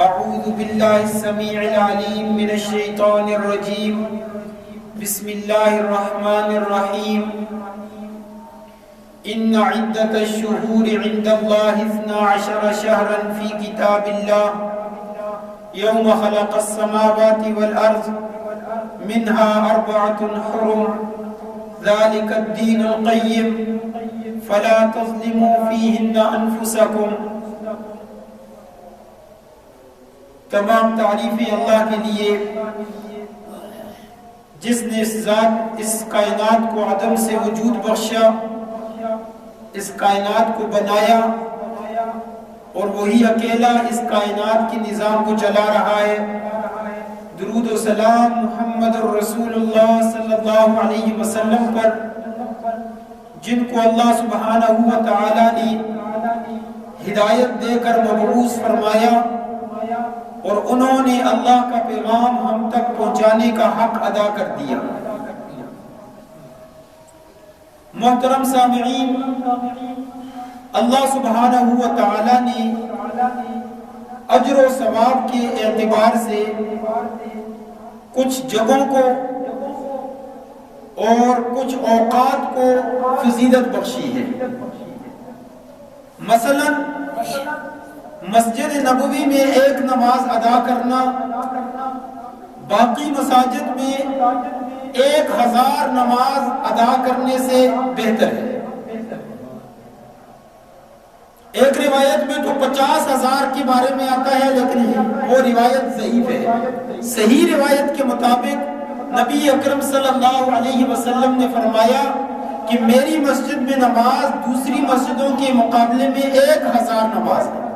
اعوذ باللہ السمیع العلیم من الشیطان الرجیم بسم اللہ الرحمن الرحیم ان عدت الشہور عند اللہ 12 شہرا فی کتاب اللہ یوم خلق السماوات والارض منها 4 حرم ذلك الدین القیم فلا تظلموا فیہن انفسکم۔ تمام تعریفیں اللہ کے لیے جس نے اس کائنات کو عدم سے وجود بخشا، اس کائنات کو بنایا اور وہی اکیلا اس کائنات کے نظام کو چلا رہا ہے۔ درود و سلام محمد الرسول اللہ صلی اللہ علیہ وسلم پر، جن کو اللہ سبحانہ و تعالی نے ہدایت دے کر مبعوث فرمایا اور انہوں نے اللہ کا پیغام ہم تک پہنچانے کا حق ادا کر دیا۔ محترم سامعین، اللہ سبحانہ و تعالی نے اجر و ثواب کے اعتبار سے کچھ جگہوں کو اور کچھ اوقات کو فضیلت بخشی ہے۔ مثلا مسجد نبوی میں ایک نماز ادا کرنا باقی مساجد میں 1000 نماز ادا کرنے سے بہتر ہے۔ ایک روایت میں تو 50,000 کے بارے میں آتا ہے، لیکن وہ روایت ضعیف ہے۔ صحیح روایت کے مطابق نبی اکرم صلی اللہ علیہ وسلم نے فرمایا کہ میری مسجد میں نماز دوسری مسجدوں کے مقابلے میں 1000 نماز ہے،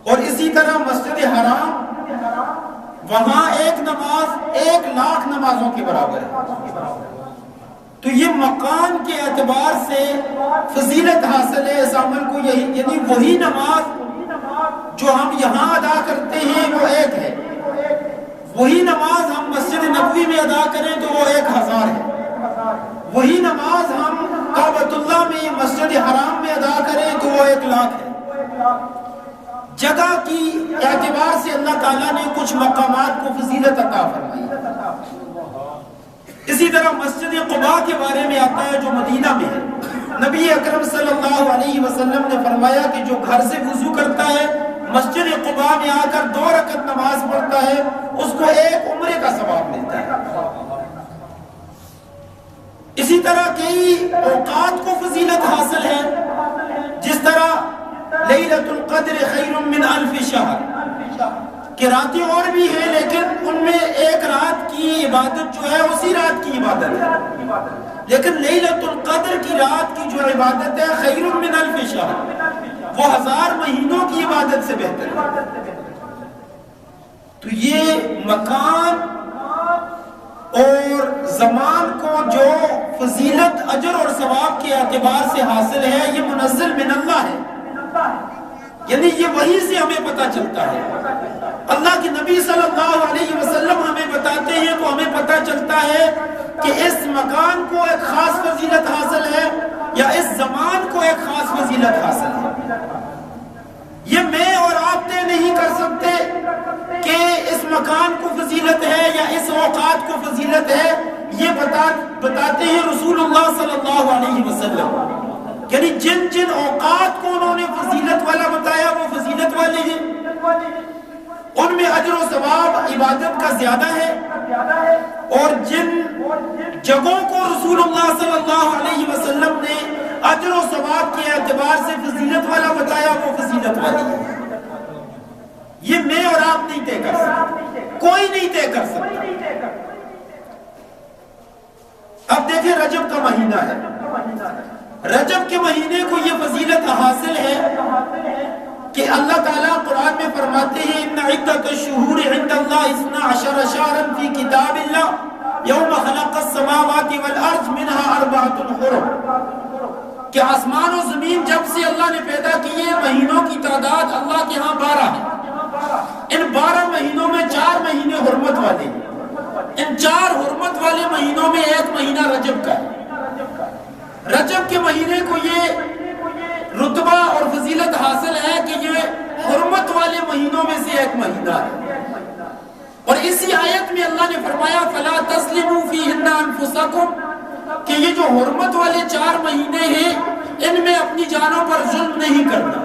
اور اسی طرح مسجد حرام، وہاں ایک نماز 1,00,000 نمازوں کے برابر ہے۔ تو یہ مقام کے اعتبار سے فضیلت حاصل ہے اس عمل کو، یعنی وہی نماز جو ہم یہاں ادا کرتے ہیں وہ ایک ہے، وہی نماز ہم مسجد نبوی میں ادا کریں تو وہ 1000 ہے، وہی نماز ہم کعبۃ اللہ میں مسجد حرام میں ادا کریں تو وہ 1,00,000 ہے۔ جگہ کی اعتبار سے اللہ تعالیٰ نے کچھ مقامات کو فضیلت عطا فرمائی۔ اسی طرح مسجد قباء کے بارے میں آتا ہے جو مدینہ میں ہے۔ نبی اکرم صلی اللہ علیہ وسلم نے فرمایا کہ جو گھر سے وضو کرتا ہے مسجد قباء میں آ کر 2 رکعت نماز پڑھتا ہے، اس کو 1 عمرے کا ثواب ملتا ہے۔ اسی طرح کئی اوقات کو فضیلت حاصل ہے، جس طرح لیلۃ القدر خیر من 1000 شہر، کہ راتیں اور بھی ہیں لیکن ان میں ایک رات کی عبادت جو ہے اسی رات کی عبادت ہے، لیکن لیلۃ القدر کی رات کی جو عبادت ہے خیر من 1000 شہر، وہ 1000 مہینوں کی عبادت سے بہتر ہے۔ تو یہ مکان اور زمان کو جو فضیلت اجر اور ثواب کے اعتبار سے حاصل ہے، یہ منزل من اللہ ہے، یعنی یہ وحی سے ہمیں پتہ چلتا ہے۔ اللہ کے نبی صلی اللہ علیہ وسلم ہمیں بتاتے ہیں تو ہمیں پتہ چلتا ہے کہ اس مکان کو ایک خاص فضیلت حاصل ہے یا اس زمان کو ایک خاص فضیلت حاصل ہے۔ یہ میں اور آپ طے نہیں کر سکتے کہ اس مکان کو فضیلت ہے یا اس اوقات کو فضیلت ہے، یہ بتاتے ہیں رسول اللہ صلی اللہ علیہ وسلم، یعنی جن جن اوقات کو انہوں نے فضیلت والا بتایا وہ فضیلت والے ہیں، ان میں اجر و ثواب عبادت کا زیادہ ہے، اور جن جگہوں کو رسول اللہ صلی اللہ علیہ وسلم نے اجر و ثواب کے اعتبار سے فضیلت والا بتایا وہ فضیلت والی ہے۔ یہ میں اور آپ نہیں طے کر سکتے، کوئی نہیں طے کر سکتا۔ اب دیکھیں رجب کا مہینہ ہے، رجب کے مہینے کو یہ فضیلت حاصل ہے کہ اللہ تعالیٰ قرآن میں فرماتے ہیں ان عدت الشہور عند اللہ 12 شہرا فی کتاب اللہ یوم خلق السماوات والارض منها 4 حرم، کہ آسمان و زمین جب سے اللہ نے پیدا کیے مہینوں کی تعداد اللہ کے ہاں 12 ہے، ان 12 مہینوں میں 4 مہینے حرمت والے ہیں، ان 4 حرمت والے مہینوں میں ایک مہینہ رجب کا ہے۔ رجب کے مہینے کو یہ رتبہ اور فضیلت حاصل ہے کہ یہ حرمت والے مہینوں سے ایک مہینہ ہے۔ اور اسی آیت میں اللہ نے فرمایا فَلَا تَظْلِمُوا فِيهِنَّ أَنفُسَكُمْ کہ یہ جو حرمت والے 4 مہینے ہیں ان میں اپنی جانوں پر ظلم نہیں کرنا۔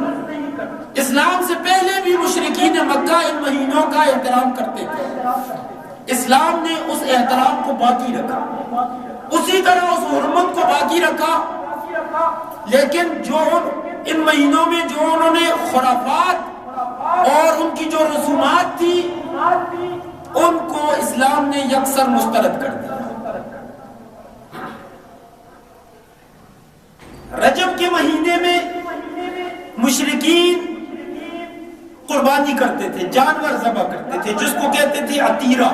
اسلام سے پہلے بھی مشرکین مکہ ان مہینوں کا احترام کرتے تھے، اسلام نے اس احترام کو باقی رکھا، اسی طرح اس حرمت کو باقی رکھا، لیکن جو ان مہینوں میں جو انہوں نے خرافات اور ان کی جو رسومات تھی ان کو اسلام نے یکسر مسترد کر دیا۔ رجب کے مہینے میں مشرکین قربانی کرتے تھے، جانور ذبح کرتے تھے، جس کو کہتے تھے عتیرہ۔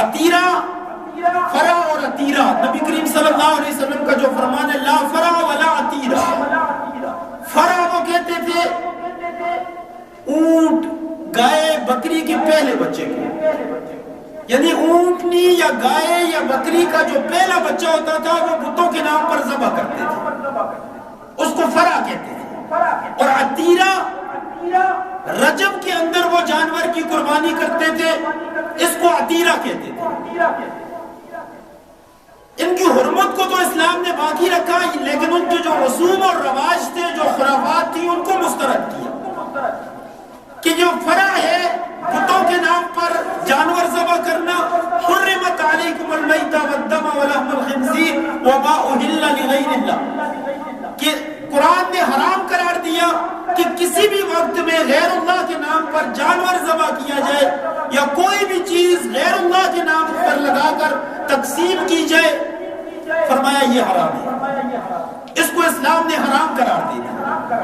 عتیرہ فرع اور عتیرہ، نبی کریم صلی اللہ علیہ وسلم کا جو فرمان ہے لا فرع ولا عتیرہ۔ فرع وہ کہتے تھے اونٹ، گائے، بکری کے پہلے بچے کو، یعنی اونٹنی یا گائے یا بکری کا جو پہلا بچہ ہوتا تھا وہ بتوں کے نام پر ذبح کرتے تھے، اس کو فرع کہتے تھے۔ اور عتیرہ رجب کے اندر وہ جانور کی قربانی کرتے تھے، اس کو عتیرہ کہتے تھے۔ ان کی حرمت کو تو اسلام نے باقی رکھا، لیکن ان کے جو رسوم اور رواج تھے، جو خرافات تھی، ان کو مسترد کیا کہ جو فرع ہے بتوں کے نام پر جانور ذبح کرنا، حرمت علیکم المیتۃ والدم ولحم الخنزیر وما اہل لغیر اللہ، کہ قرآن نے حرام قرار دیا کہ کسی بھی وقت میں غیر اللہ کے نام پر جانور ذبح کیا جائے یا کوئی بھی چیز غیر اللہ کے نام پر لگا کر تقسیم کی جائے، فرمایا یہ حرام ہے، اس کو اسلام نے حرام قرار دیا۔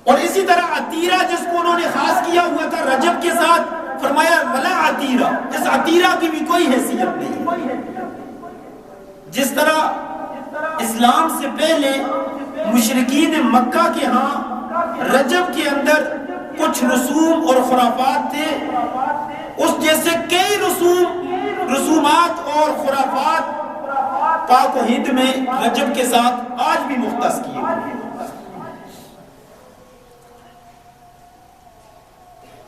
اور اسی طرح عتیرہ جس کو انہوں نے خاص کیا ہوا تھا رجب کے ساتھ، فرمایا ولا عتیرہ، اس عتیرہ کی بھی کوئی حیثیت نہیں۔ جس طرح اسلام سے پہلے مشرکین مکہ کے ہاں رجب کے اندر کچھ رسوم اور خرافات تھے، اس جیسے کئی رسومات اور خرافات پاک و ہند میں رجب کے ساتھ آج بھی مختص کیے ہوئے۔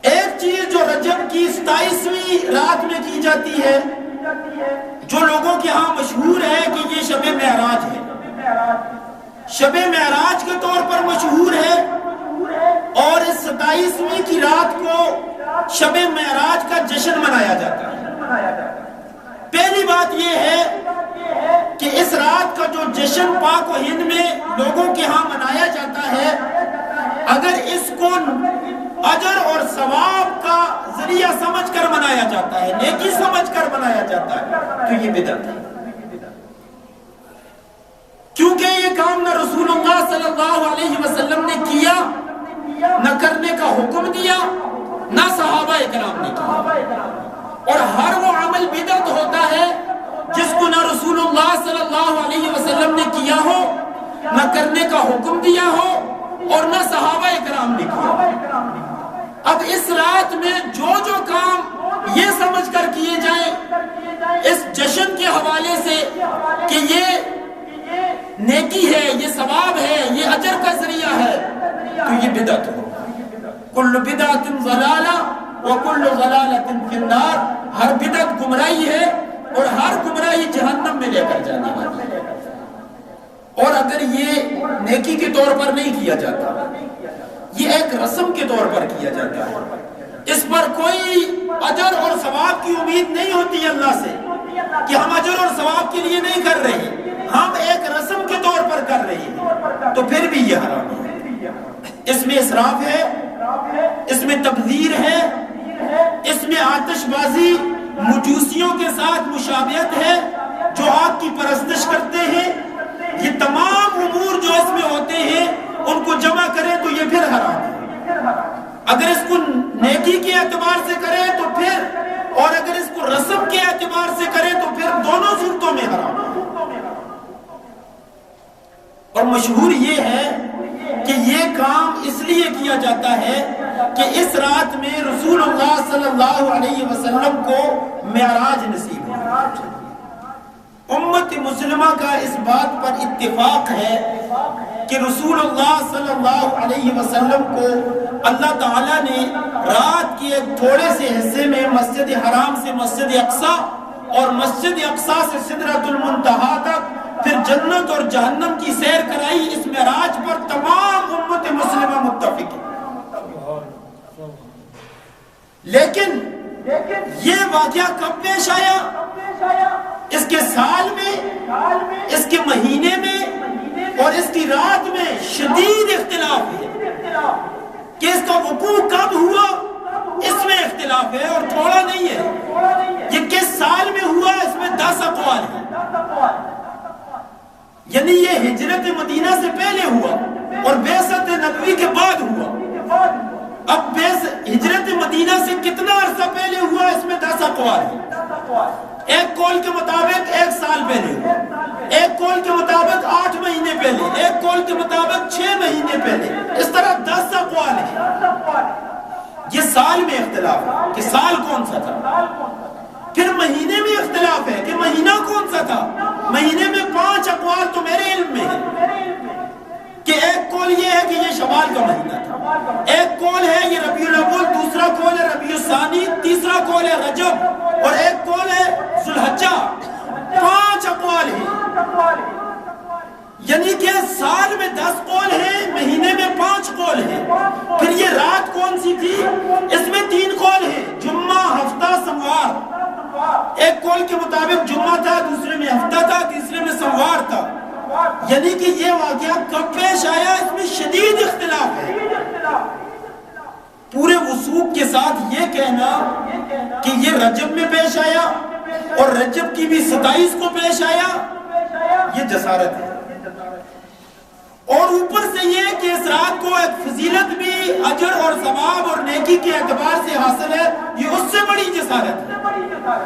ایک چیز جو رجب کی 27ویں رات میں کی جاتی ہے، جو لوگوں کے ہاں مشہور ہے کہ یہ شب معراج ہے، شب معراج کے طور پر مشہور ہے، اور اس 27ویں کی رات کو شب معراج کا جشن منایا جاتا ہے۔ پہلی بات یہ ہے کہ اس رات کا جو جشن پاک و ہند میں لوگوں کے ہاں منایا جاتا ہے، اگر اس کو اجر اور ثواب کا ذریعہ سمجھ کر منایا جاتا ہے، نیکی سمجھ کر منایا جاتا ہے، تو یہ بدعت ہے، کیونکہ یہ کام نہ رسول اللہ صلی اللہ علیہ وسلم نے کیا، نہ کرنے کا حکم دیا، نہ صحابہ اکرام نے کیا۔ اور ہر وہ عمل بدعت ہوتا ہے جس کو نہ رسول اللہ صلی اللہ علیہ وسلم نے کیا ہو، نہ کرنے کا حکم دیا ہو، اور نہ صحابہ اکرام نے کیا۔ اب اس رات میں جو کام یہ سمجھ کر کیے جائیں اس جشن کے حوالے سے کہ یہ نیکی ہے، یہ ثواب ہے، یہ اجر کا ذریعہ ہے، تو یہ بدعت ہو۔ کل بدعت ضلالہ وکل ضلالۃ فی النار، ہر بدعت گمراہی ہے اور ہر گمراہی جہنم میں لے کر جانے والی ہے۔ اور اگر یہ نیکی کے طور پر نہیں کیا جاتا، یہ ایک رسم کے طور پر کیا جاتا ہے، اس پر کوئی اجر اور ثواب کی امید نہیں ہوتی اللہ سے کہ ہم اجر اور ثواب کے لیے نہیں کر رہے، ہم ایک رسم کے طور پر کر رہے ہیں، تو پھر بھی یہ حرام ہے۔ اس میں اسراف ہے، اس میں تبذیر ہے، اس میں آتش بازی، مجوسیوں کے ساتھ مشابہت ہے، جو آگ کی پرستش کرتے ہیں۔ یہ تمام امور جو اس میں ہوتے ہیں ان کو جمع کریں تو یہ پھر حرام ہے۔ اگر اس کو نیکی کے اعتبار سے کریں تو پھر، اور اگر اس کو رسم کے اعتبار سے کریں تو پھر دونوں صورتوں میں حرام ہے۔ اور مشہور یہ ہے کہ یہ کام اس لیے کیا جاتا ہے کہ اس رات میں رسول اللہ صلی اللہ علیہ وسلم کو معراج نصیب ہوا۔ امت مسلمہ کا اس بات پر اتفاق ہے کہ کہ رسول اللہ صلی اللہ علیہ وسلم کو اللہ تعالیٰ نے رات کے ایک تھوڑے سے حصے میں مسجد حرام سے مسجد اقصی اور مسجد اقصی سے سدرۃ المنتہا تک پھر جنت اور جہنم کی سیر کرائی. اس معراج پر تمام امت مسلمہ متفق ہے. لیکن یہ واقعہ کب پیش آیا؟ اس کے سال میں، اس کے مہینے میں اور اس کی رات میں شدید اختلاف ہے کہ اس کا وقوع کب ہوا. اس میں اختلاف ہے اور تھوڑا نہیں ہے. یہ کس سال میں ہوا اس میں 10 اقوال ہیں. یعنی یہ ہجرت مدینہ سے پہلے ہوا اور بعثت نبوی کے بعد ہوا. اب ہجرت مدینہ سے کتنا عرصہ پہلے ہوا اس میں 10 اقوال ہیں. ایک قول کے مطابق 1 سال پہلے ہوا، ایک قول کے مطابق 8 مہینے پہلے، ایک قول کے مطابق 6 مہینے پہلے. اس طرح 10 اقوال ہیں. یہ سال میں اختلاف ہے کہ سال کون سا تھا. پھر مہینے میں اختلاف ہے کہ مہینہ کون سا تھا. مہینے میں 5 اقوال تو میرے علم میں ہے کہ ایک قول یہ ہے کہ یہ شوال کا مہینہ تھا، ایک قول ہے یہ ربیع الاول، دوسرا قول ہے ربیع الثانی، تیسرا قول ہے رجب اور ایک قول ہے ذو الحجہ. 5 اقوال ہیں. یعنی کہ سال میں 10 قول ہیں، مہینے میں 5 قول ہیں. پھر یہ رات کون سی تھی؟ اس میں 3 قول ہیں، جمعہ، ہفتہ، سموار. ایک قول کے مطابق جمعہ تھا، دوسرے میں ہفتہ تھا، تیسرے میں سموار تھا. یعنی کہ یہ واقعہ کب پیش آیا اس میں شدید اختلاف ہے. پورے وثوق کے ساتھ یہ کہنا کہ یہ رجب میں پیش آیا اور رجب کی بھی 27 کو پیش آیا، یہ جسارت ہے. اور اوپر سے یہ کہ اس رات کو ایک فضیلت بھی اجر اور ثواب اور نیکی کے اعتبار سے حاصل ہے، یہ اس سے بڑی جسارت ہے.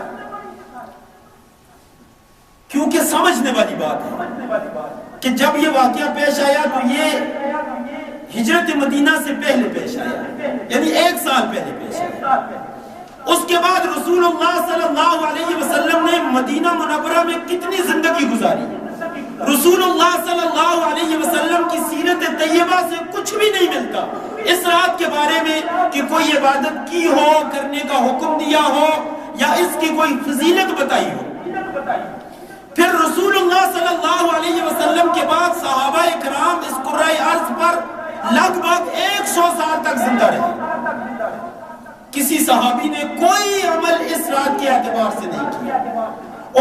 کیونکہ سمجھنے والی بات ہے کہ جب یہ واقعہ پیش آیا تو یہ ہجرت مدینہ سے پہلے پیش آیا، یعنی 1 سال پہلے پیش آیا. اس کے بعد رسول اللہ صلی اللہ علیہ وسلم نے مدینہ منورہ میں کتنی زندگی گزاری. رسول اللہ صلی اللہ علیہ وسلم کی سیرت طیبہ سے کچھ بھی نہیں ملتا اس رات کے بارے میں کہ کوئی عبادت کی ہو، کرنے کا حکم دیا ہو یا اس کی کوئی فضیلت بتائی ہو. پھر رسول اللہ صلی اللہ علیہ وسلم کے بعد صحابہ اکرام اس کرۂ ارض پر لگ بھگ 100 سال تک زندہ رہے. کسی صحابی نے کوئی عمل اس رات کے اعتبار سے نہیں کیا.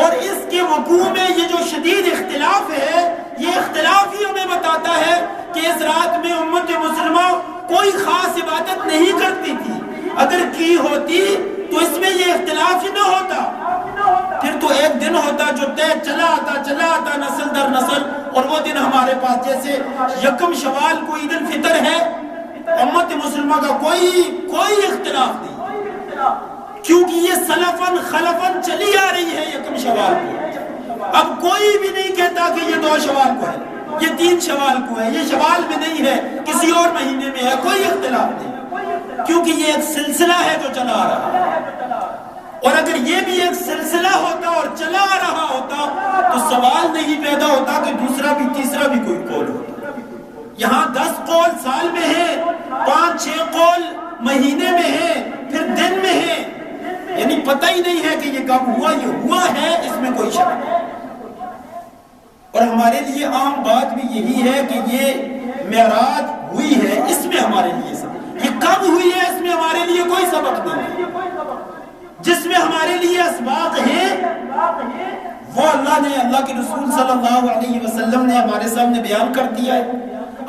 اور اس کے وقوع میں یہ جو شدید اختلاف ہے، یہ اختلاف ہی ہمیں بتاتا ہے کہ اس رات میں امت مسلمہ کوئی خاص عبادت نہیں کرتی تھی. اگر کی ہوتی تو اس میں یہ اختلاف ہی نہ ہوتا. پھر تو ایک دن ہوتا جو طے چلا آتا نسل در نسل. اور وہ دن ہمارے پاس جیسے 1 شوال کو عید الفطر ہے، امت مسلمہ کا کوئی اختلاف نہیں، کیونکہ یہ سلفن خلفن چلی آ رہی ہے 1 شوال کو. اب کوئی بھی نہیں کہتا کہ یہ 2 شوال کو ہے، یہ 3 شوال کو ہے، یہ شوال میں نہیں ہے، کسی اور مہینے میں ہے. کوئی اختلاف نہیں، کیونکہ یہ ایک سلسلہ ہے جو چلا آ رہا ہے. اور اگر یہ بھی ایک سلسلہ ہوتا اور چلا آ رہا ہوتا تو سوال نہیں پیدا ہوتا کہ دوسرا بھی تیسرا بھی کوئی قول ہوتا. یہاں 10 قول سال میں ہے، 5-6 قول مہینے میں ہے، پھر دن میں ہے. یعنی پتہ ہی نہیں ہے کہ یہ کب ہوا. یہ ہوا ہے، اس میں کوئی شک نہیں. اور ہمارے لیے عام بات بھی یہی ہے کہ یہ معراج ہوئی ہے، اس میں ہمارے لیے سبق. یہ کب ہوئی ہے اس میں ہمارے لیے کوئی سبق نہیں ہے. جس میں ہمارے لیے اسباق ہیں وہ اللہ کے رسول صلی اللہ علیہ وسلم نے ہمارے سامنے بیان کر دیا ہے.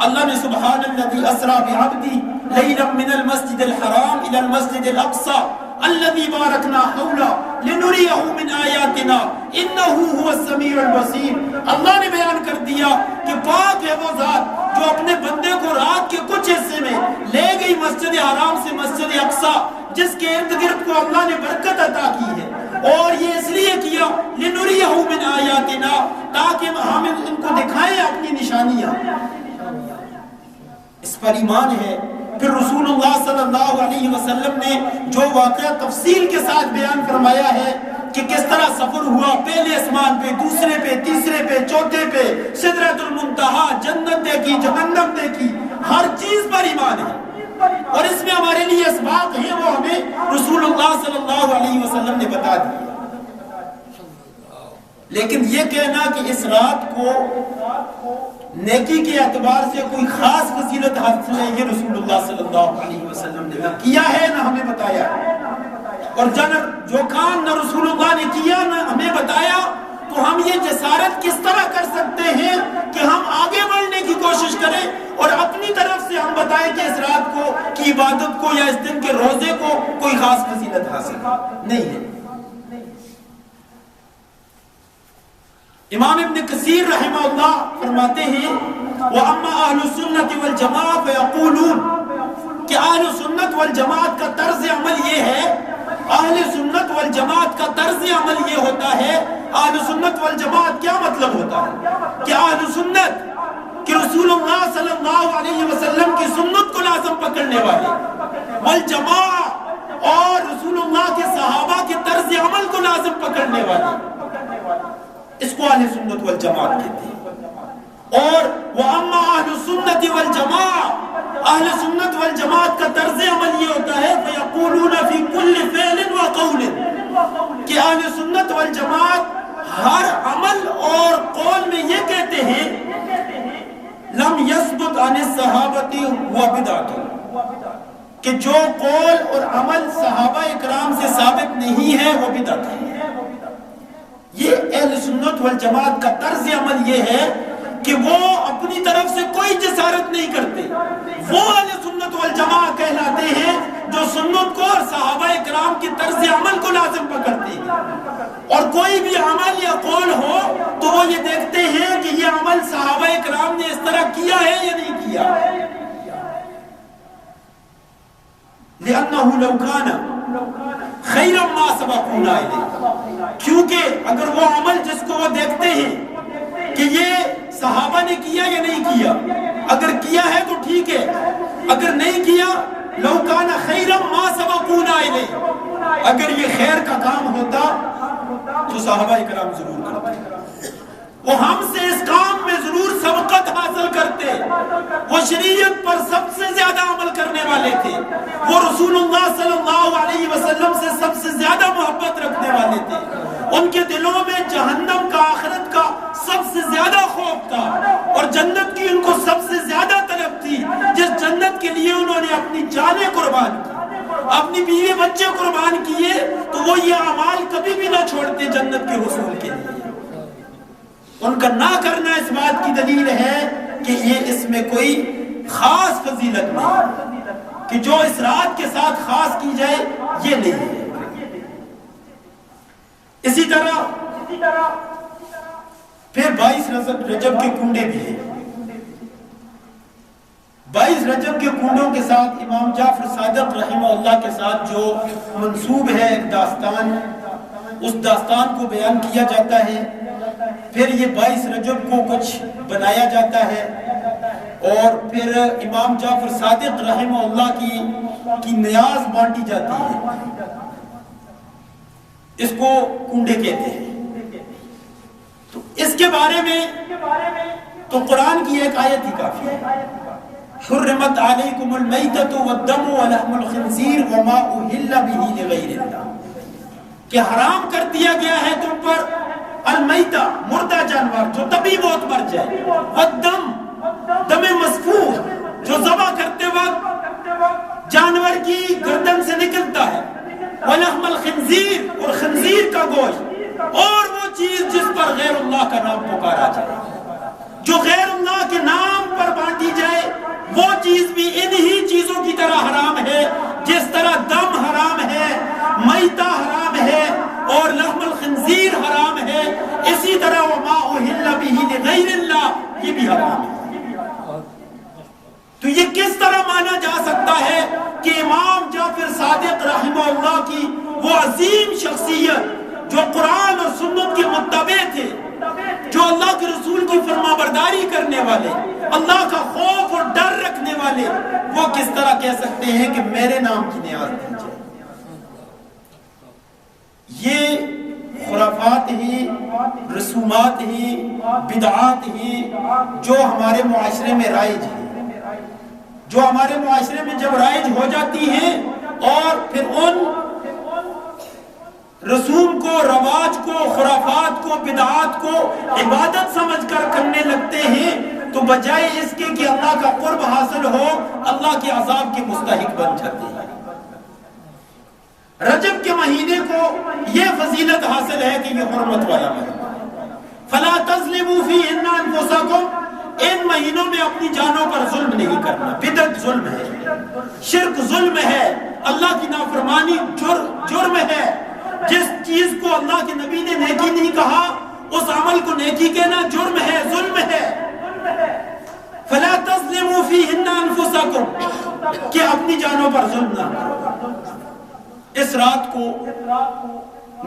اللہ نے سبحان الذی اسری بعبدہ لیلا من المسجد الحرام الى المسجد الاقصى الذي باركنا حوله لنريه من آیاتنا انه هو السمیع البصیر. اللہ نے بیان کر دیا کہ پاک ہے وہ ذات جو اپنے بندے کو رات کے کچھ حصے میں لے گئی مسجد حرام سے مسجد اقصی، جس کے ارد گرد کو اللہ نے برکت عطا کی ہے. اور یہ اس لیے کیا لنریہ من آیاتنا، تاکہ ہم ان کو دکھائیں اپنی نشانیاں. اس پر ایمان ہے. پھر رسول اللہ صلی اللہ علیہ وسلم نے جو واقعہ تفصیل کے ساتھ بیان فرمایا ہے کہ کس طرح سفر ہوا، پہلے آسمان پہ، دوسرے پہ، تیسرے پہ، چوتھے پہ، سدرۃ المنتہا، جنت دیکھی، جہنم دیکھی، ہر چیز پر ایمان ہے، اور اس میں ہمارے لیے اسباق ہیں، وہ ہمیں رسول اللہ صلی اللہ علیہ وسلم نے بتا دی۔ لیکن یہ کہنا کہ اس رات کو نیکی کے اعتبار سے کوئی خاص فضیلت حاصل ہے، یہ رسول اللہ صلی اللہ علیہ وسلم نے نہ کیا ہے نہ ہمیں بتایا ہے، اور جو کام نہ رسول اللہ نے کیا نہ ہمیں بتایا، تو ہم یہ جسارت کس طرح کر سکتے ہیں کہ ہم آگے بڑھنے کی کوشش کریں اور اپنی طرف سے ہم بتائیں کہ اس رات کو کی عبادت کو یا اس دن کے روزے کو کوئی خاص فضیلت حاصل نہیں ہے۔ امام ابن کثیر رحمہ اللہ فرماتے ہیں وَأَمَّا أَهْلُ السُّنَّةِ وَالْجَمَاعَةِ فَيَقُولُونَ کہ اہل سنت والجماعت کا طرز عمل یہ ہے، اہل سنت والجماعت کا طرز عمل یہ ہوتا ہے، اہل سنت والجماعت کیا مطلب ہوتا ہے کہ اہل سنت کہ رسول اللہ صلی اللہ علیہ وسلم کی سنت کو لازم پکڑنے والے، والجماعت اور رسول اللہ کے صحابہ کے طرز عمل کو لازم پکڑنے والے، اس کو اہل سنت والجماعت کہتے ہیں۔ اور وَأَمَّا أَهْلُ السُّنَّةِ وَالْجَمَاعَةِ اہل سنت والجماعت کا طرز عمل یہ ہوتا ہے فَيَقُولُونَ فِي كُلِّ فِعْلٍ وَقَوْلٍ کہ اہل سنت والجماعت ہر عمل اور قول میں یہ کہتے ہیں لَمْ يَثْبُتْ عَنِ الصَّحَابَةِ وَبِدْعَةٌ کہ جو قول اور عمل صحابہ اکرام سے ثابت نہیں ہے وہ بدعت ہے۔ یہ اہل سنت والجماعت کا طرز عمل یہ ہے کہ وہ اپنی طرف سے کوئی جسارت نہیں کرتے، وہ اہل سنت والجماعت کہلاتے ہیں جو سنت کو اور صحابہ اکرام کی طرز عمل کو لازم پکڑتے ہیں، اور کوئی بھی عمل یا قول ہو تو وہ یہ دیکھتے ہیں کہ یہ عمل صحابہ اکرام نے اس طرح کیا ہے یا نہیں کیا۔ لِأَنَّهُ لَوْ كَانَ خَيْرًا مَا سَبَقُونَا إِلَيْهِ کیونکہ اگر وہ عمل جس کو وہ دیکھتے ہیں کہ یہ صحابہ نے کیا یا نہیں کیا، اگر کیا ہے تو ٹھیک ہے، اگر نہیں کیا لَوْ كَانَ خَيْرًا مَا سَبَقُونَا إِلَيْهِ اگر یہ خیر کا کام ہوتا تو صحابہ اکرام ضرور کرتے، وہ ہم سے اس کام میں ضرور سبقت حاصل کرتے، وہ شریعت پر سب سے زیادہ عمل کرنے والے تھے، وہ رسول اللہ صلی اللہ علیہ وسلم سے سب سے زیادہ محبت رکھنے والے تھے، ان کے دلوں میں جہنم کا آخرت کا سب سے زیادہ خوف تھا، اور جنت کی ان کو سب سے زیادہ طلب تھی، جس جنت کے لیے انہوں نے اپنی جانیں قربان کی، اپنی بیوی بچے قربان کیے، تو وہ یہ اعمال کبھی بھی نہ چھوڑتے جنت کے حصول کے لیے۔ ان کا نہ کرنا اس بات کی دلیل ہے کہ یہ اس میں کوئی خاص فضیلت نہیں کہ جو اس رات کے ساتھ خاص کی جائے، یہ نہیں ہے۔ اسی طرح پھر 22 رجب کے کنڈے بھی ہیں۔ 22 رجب کے کنڈوں کے ساتھ امام جعفر صادق رحمہ اللہ کے ساتھ جو منسوب ہے ایک داستان، اس داستان کو بیان کیا جاتا ہے، پھر یہ 22 رجب کو کچھ بنایا جاتا ہے، اور پھر امام جعفر صادق رحمہ اللہ کی نیاز بانٹی جاتی ہے، اس کو کنڈے کہتے ہیں۔ تو اس کے بارے میں تو قرآن کی ایک آیت ہی کافی ہے، حرمت علیکم المیتۃ والدم ولحم الخنزیر وما اہل بہ لغیر اللہ کہ حرام کر دیا گیا ہے تم پر المیتہ مردہ جانور جو تبھی موت مر جائے، والدم دم مسفوح جو ذبح کرتے وقت جانور کی گردن سے نکلتا ہے، ولحم الخنزیر اور خنزیر کا گوشت، اور وہ چیز جس پر غیر اللہ کا نام پکارا جائے، جو غیر اللہ کے نام پر بانٹی جائے، وہ چیز بھی انہی چیزوں کی طرح حرام ہے، جس طرح دم حرام ہے، میتہ حرام ہے اور لحم الخنزیر حرام ہے، اسی طرح وما اہل بہ لغیر اللہ یہ بھی حرام ہے۔ تو یہ کس طرح مانا جا سکتا ہے کہ امام جعفر صادق رحمہ اللہ کی وہ عظیم شخصیت جو قرآن اور سنت کے متبع تھے، جو اللہ کے رسول کی فرما برداری کرنے والے، اللہ کا خوف اور ڈر رکھنے والے، وہ کس طرح کہہ سکتے ہیں کہ میرے نام کی نیاز دی جائے؟ یہ خرافات ہی، رسومات ہی، بدعات ہی جو ہمارے معاشرے میں رائج ہیں، جو ہمارے معاشرے میں جب رائج ہو جاتی ہیں اور پھر ان رسوم کو، رواج کو، خرافات کو، بدعات کو عبادت سمجھ کر کرنے لگتے ہیں، تو بجائے اس کے کہ اللہ کا قرب حاصل ہو، اللہ کے عذاب کے مستحق بن جاتے ہیں۔ رجب کے مہینے کو یہ فضیلت حاصل ہے کہ یہ حرمت والا مہینہ ہے۔ فلا تظلموا فیہن انفسکم، ان مہینوں میں اپنی جانوں پر ظلم نہیں کرنا۔ بدعت ظلم ہے، شرک ظلم ہے، اللہ کی نافرمانی جرم ہے۔ جس چیز کو اللہ کے نبی نے نیکی نہیں کہا، اس عمل کو نیکی کہنا جرم ہے، ظلم ہے۔ فلا تظلموا فیہن انفسکم، کہ اپنی جانوں پر ظلم نہ کرو۔ اس رات کو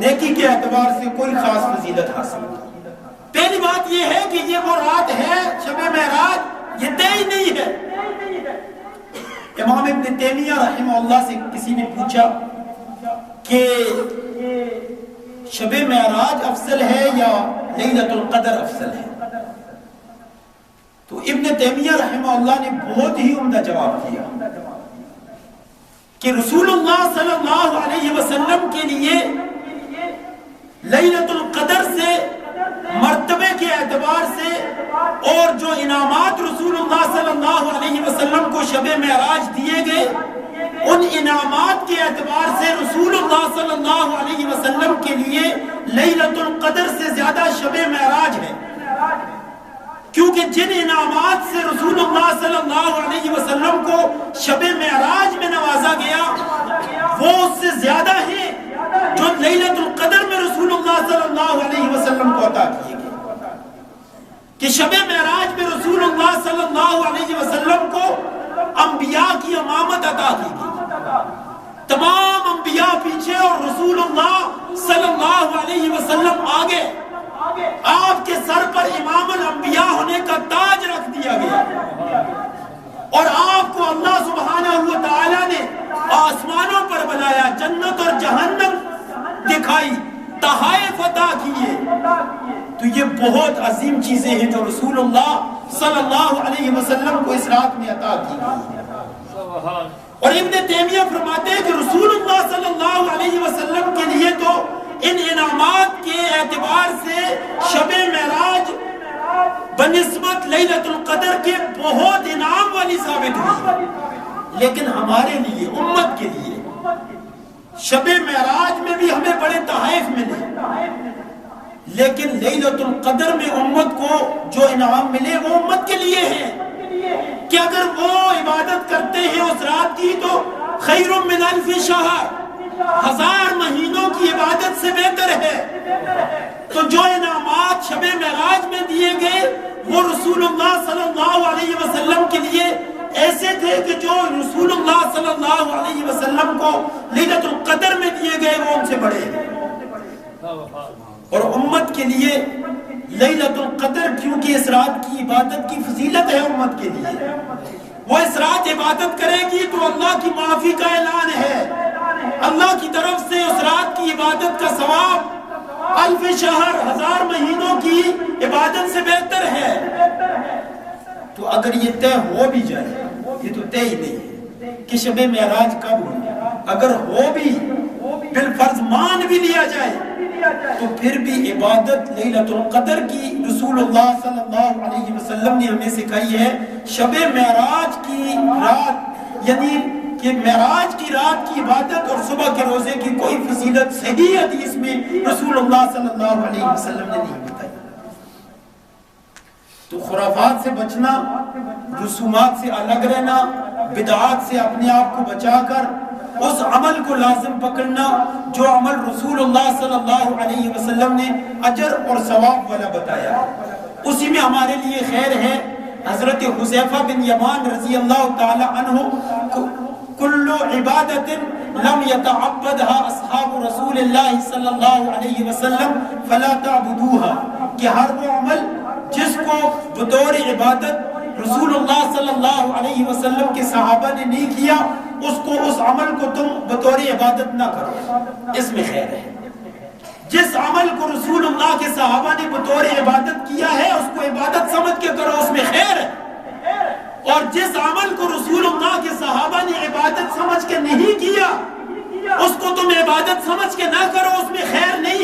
نیکی کے اعتبار سے کوئی خاص فضیلت حاصل ہے۔ پہلی بات یہ ہے کہ یہ وہ رات ہے شب معراج، یہ طے ہی نہیں ہے۔ امام ابن تیمیہ رحمہ اللہ سے کسی نے پوچھا کہ شب معراج افضل ہے یا لیلۃ القدر افضل ہے، تو ابن تیمیہ رحمہ اللہ نے بہت ہی عمدہ جواب دیا کہ رسول اللہ صلی اللہ علیہ وسلم کے لیے لیلۃ القدر سے مرتبے کے اعتبار سے اور جو انعامات رسول اللہ صلی اللہ علیہ وسلم کو شب معراج دیے گئے، ان انعامات کے اعتبار سے رسول اللہ صلی اللہ علیہ وسلم کے لیے لیلۃ القدر سے زیادہ شب معراج ہے، کیونکہ جن انعامات سے رسول اللہ صلی اللہ علیہ وسلم کو شب معراج میں نوازا گیا وہ اس سے زیادہ ہیں جو لیلۃ القدر میں رسول اللہ صلی اللہ علیہ وسلم کو عطا کیے گئے، کہ شب معراج میں رسول اللہ صلی اللہ علیہ وسلم کو انبیاء کی امامت عطا کی گئی، تمام انبیاء پیچھے اور رسول اللہ صلی اللہ علیہ وسلم آگے، آپ کے سر پر امام الانبیاء ہونے کا تاج رکھ دیا گیا، اور آپ کو اللہ سبحانہ و تعالی نے آسمانوں پر بلایا، جنت اور جہنم دکھائی، تحائف عطا کیے۔ تو یہ بہت عظیم چیزیں ہیں جو رسول اللہ صلی اللہ علیہ وسلم کو اس رات میں عطا کی گئی۔ اور ابن تیمیہ فرماتے ہیں کہ رسول اللہ صلی اللہ علیہ وسلم کے لیے تو ان انعامات کے اعتبار سے شب معراج بنسبت لیلۃ القدر کے بہت انعام والی ثابت ہوئی، لیکن ہمارے لیے، امت کے لیے، شب معراج میں بھی ہمیں بڑے تحائف ملے، لیکن لیلۃ القدر میں امت کو جو انعام ملے وہ امت کے لیے ہے، کہ اگر وہ عبادت کرتے ہیں اس رات کی تو خیر من الف شہر، 1000 مہینوں کی عبادت سے بہتر ہے۔ تو جو انعامات شب معراج میں دیے گئے وہ رسول اللہ صلی اللہ علیہ وسلم کے لیے ایسے تھے کہ جو رسول اللہ صلی اللہ علیہ وسلم کو لیلۃ القدر میں دیے گئے وہ ان سے بڑے ہیں۔ اور امت کے لیے لیلۃ القدر، کیونکہ اس رات کی عبادت کی فضیلت ہے امت کے لیے، وہ اس رات عبادت کرے گی تو اللہ کی معافی کا اعلان ہے، اللہ کی طرف سے اس رات کی عبادت کا ثواب 1000 شہر، 1000 مہینوں کی عبادت سے بہتر ہے۔ تو اگر یہ طے ہو بھی جائے، یہ تو طے ہی نہیں ہے کہ شب معراج کب ہوئی، اگر ہو بھی بالفرض مان بھی لیا جائے تو پھر بھی عبادت لیلۃ القدر کی رسول اللہ صلی اللہ علیہ وسلم نے ہمیں سکھائی ہے۔ شب معراج کی رات، یعنی کہ معراج کی رات کی عبادت اور صبح کے روزے کی کوئی فضیلت صحیح حدیث میں رسول اللہ صلی اللہ علیہ وسلم نے نہیں بتائی۔ تو خرافات سے بچنا، رسومات سے الگ رہنا، بدعات سے اپنے آپ کو بچا کر اس عمل کو لازم پکڑنا جو عمل رسول اللہ صلی اللہ علیہ وسلم نے اجر اور ثواب والا بتایا، اسی میں ہمارے لیے خیر ہے۔ حضرت حذیفہ بن یمان رضی اللہ تعالی عنہ، کل عبادت لم يتعبدها اصحاب رسول اللہ صلی اللہ علیہ وسلم فلا تعبدوها، کہ ہر وہ عمل جس کو بطور عبادت رسول اللہ صلی اللہ علیہ وسلم کے صحابہ نے نہیں کیا، اس عمل کو تم بطور عبادت نہ کرو، اس میں خیر ہے۔ جس عمل کو رسول اللہ کے صحابہ نے بطور عبادت کیا ہے اس کو عبادت سمجھ کے کرو، اس میں خیر ہے، اور جس عمل کو رسول اللہ کے صحابہ نے عبادت سمجھ کے نہیں کیا اس کو تم عبادت سمجھ کے نہ کرو، اس میں خیر نہیں